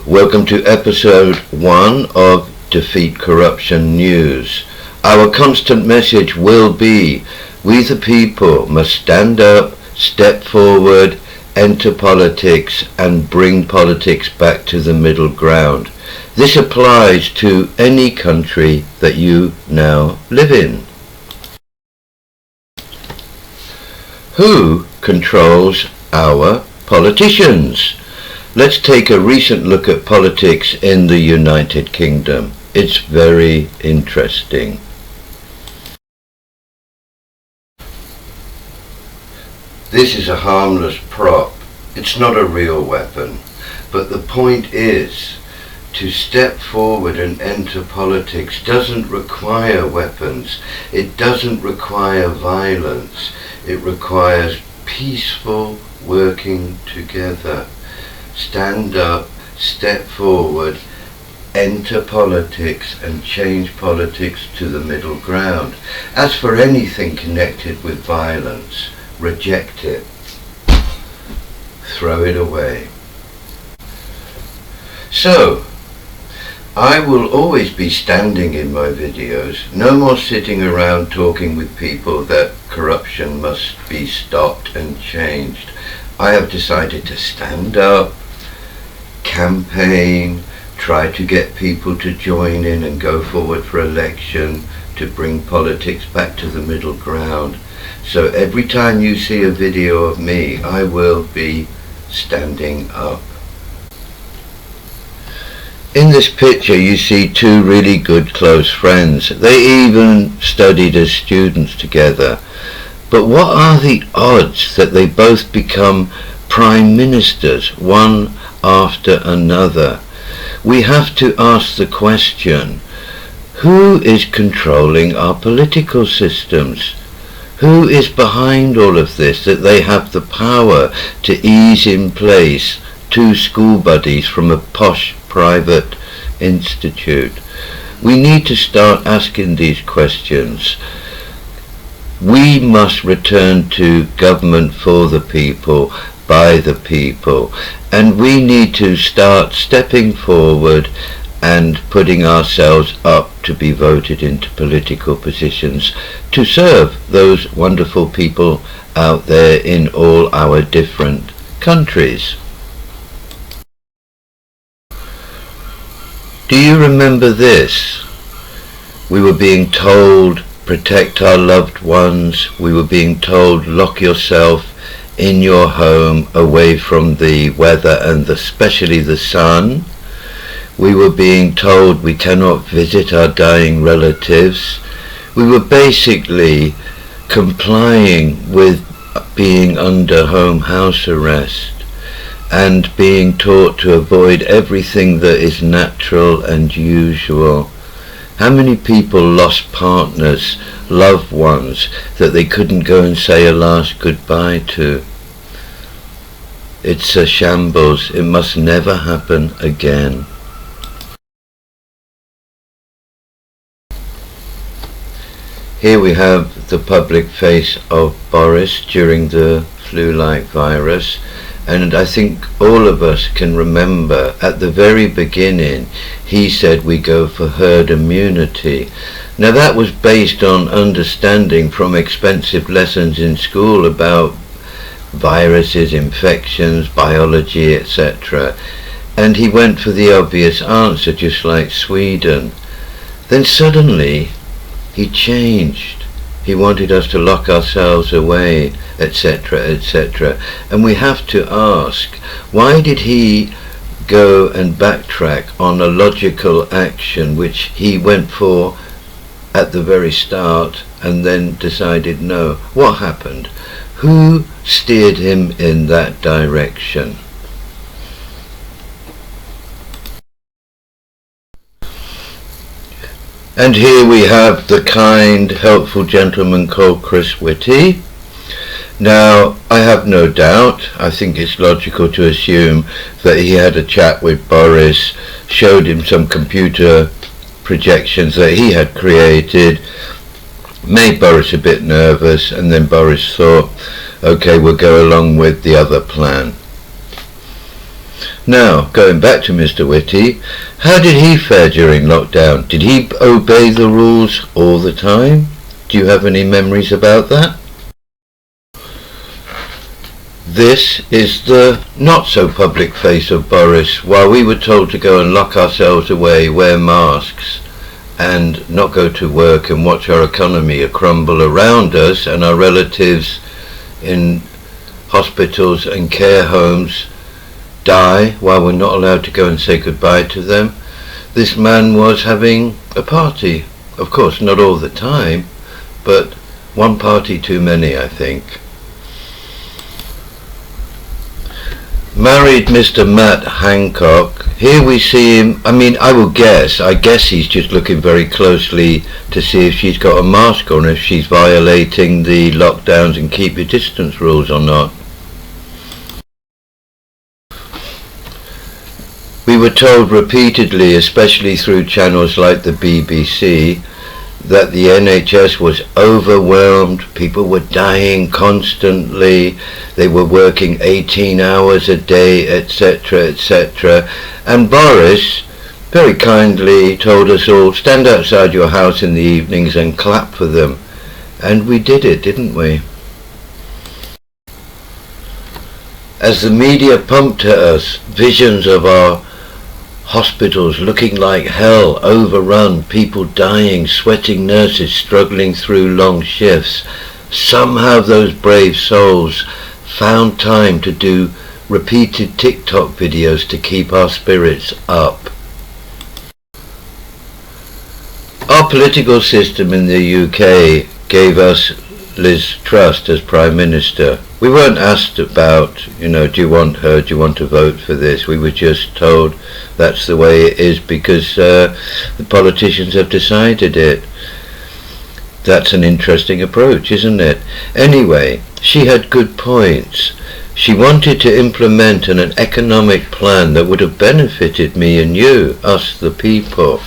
welcome to episode 1 of Defeat Corruption News. Our constant message will be, we the people must stand up, step forward, enter politics and bring politics back to the middle ground. This applies to any country that you now live in. Who controls our politicians? Let's take a recent look at politics in the United Kingdom. It's very interesting. This is a harmless prop. It's not a real weapon. But the point is, to step forward and enter politics doesn't require weapons. It doesn't require violence. It requires peaceful working together. Stand up, step forward, enter politics and change politics to the middle ground. As for anything connected with violence, reject it. Throw it away. So, I will always be standing in my videos, no more sitting around talking with people that corruption must be stopped and changed. I have decided to stand up, campaign, try to get people to join in and go forward for election to bring politics back to the middle ground. So every time you see a video of me, I will be standing up. In this picture you see two really good close friends. They even studied as students together. But what are the odds that they both become prime ministers, one after another? We have to ask the question, who is controlling our political systems? Who is behind all of this, that they have the power to ease in place two school buddies from a posh private institute? We need to start asking these questions. We must return to government for the people, by the people, and we need to start stepping forward and putting ourselves up to be voted into political positions to serve those wonderful people out there in all our different countries. Do you remember this? We were being told, protect our loved ones. We were being told, lock yourself in your home away from the weather and especially the sun. We were being told we cannot visit our dying relatives. We were basically complying with being under home house arrest and being taught to avoid everything that is natural and usual. How many people lost partners, loved ones, that they couldn't go and say a last goodbye to? It's a shambles. It must never happen again. Here we have the public face of Boris during the flu-like virus, and I think all of us can remember at the very beginning he said we go for herd immunity. Now that was based on understanding from expensive lessons in school about viruses, infections, biology, etc. And he went for the obvious answer, just like Sweden. Then suddenly he changed. He wanted us to lock ourselves away, etc., etc. And we have to ask, why did he go and backtrack on a logical action which he went for at the very start and then decided no? What happened? Who steered him in that direction? And here we have the kind, helpful gentleman called Chris Whitty. Now, I have no doubt, I think it's logical to assume that he had a chat with Boris, showed him some computer projections that he had created, made Boris a bit nervous, and then Boris thought, okay, we'll go along with the other plan. Now, going back to Mr. Whitty, how did he fare during lockdown? Did he obey the rules all the time? Do you have any memories about that? This is the not-so-public face of Boris. While we were told to go and lock ourselves away, wear masks, and not go to work and watch our economy crumble around us and our relatives in hospitals and care homes die while we're not allowed to go and say goodbye to them, this man was having a party. Of course, not all the time, but one party too many, I think. Married Mr. Matt Hancock. Here we see him, I guess he's just looking very closely to see if she's got a mask on, if she's violating the lockdowns and keep your distance rules or not. We were told repeatedly, especially through channels like the BBC, that the NHS was overwhelmed, people were dying constantly, they were working 18 hours a day, etc., etc. And Boris very kindly told us all, stand outside your house in the evenings and clap for them. And we did it, didn't we? As the media pumped at us visions of our hospitals looking like hell, overrun, people dying, sweating nurses struggling through long shifts, somehow those brave souls found time to do repeated TikTok videos to keep our spirits up. Our political system in the UK gave us Liz Truss as Prime Minister. We weren't asked about, do you want her, do you want to vote for this? We were just told that's the way it is because the politicians have decided it. That's an interesting approach, isn't it? Anyway, she had good points. She wanted to implement an economic plan that would have benefited me and you, us the people.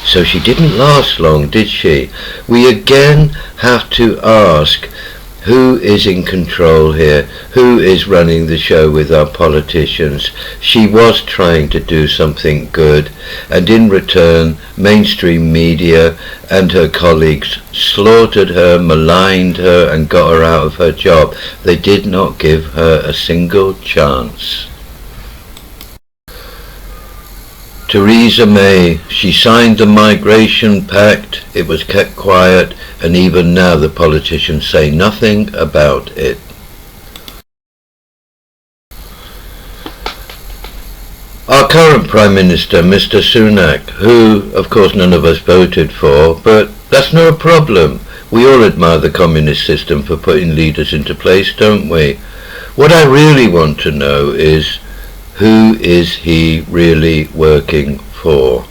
So she didn't last long, did she? We again have to ask, who is in control here? Who is running the show with our politicians? She was trying to do something good, and in return, mainstream media and her colleagues slaughtered her, maligned her, and got her out of her job. They did not give her a single chance. Theresa May, she signed the Migration Pact, it was kept quiet, and even now the politicians say nothing about it. Our current Prime Minister, Mr. Sunak, who, of course, none of us voted for, but that's no problem. We all admire the communist system for putting leaders into place, don't we? What I really want to know is, who is he really working for?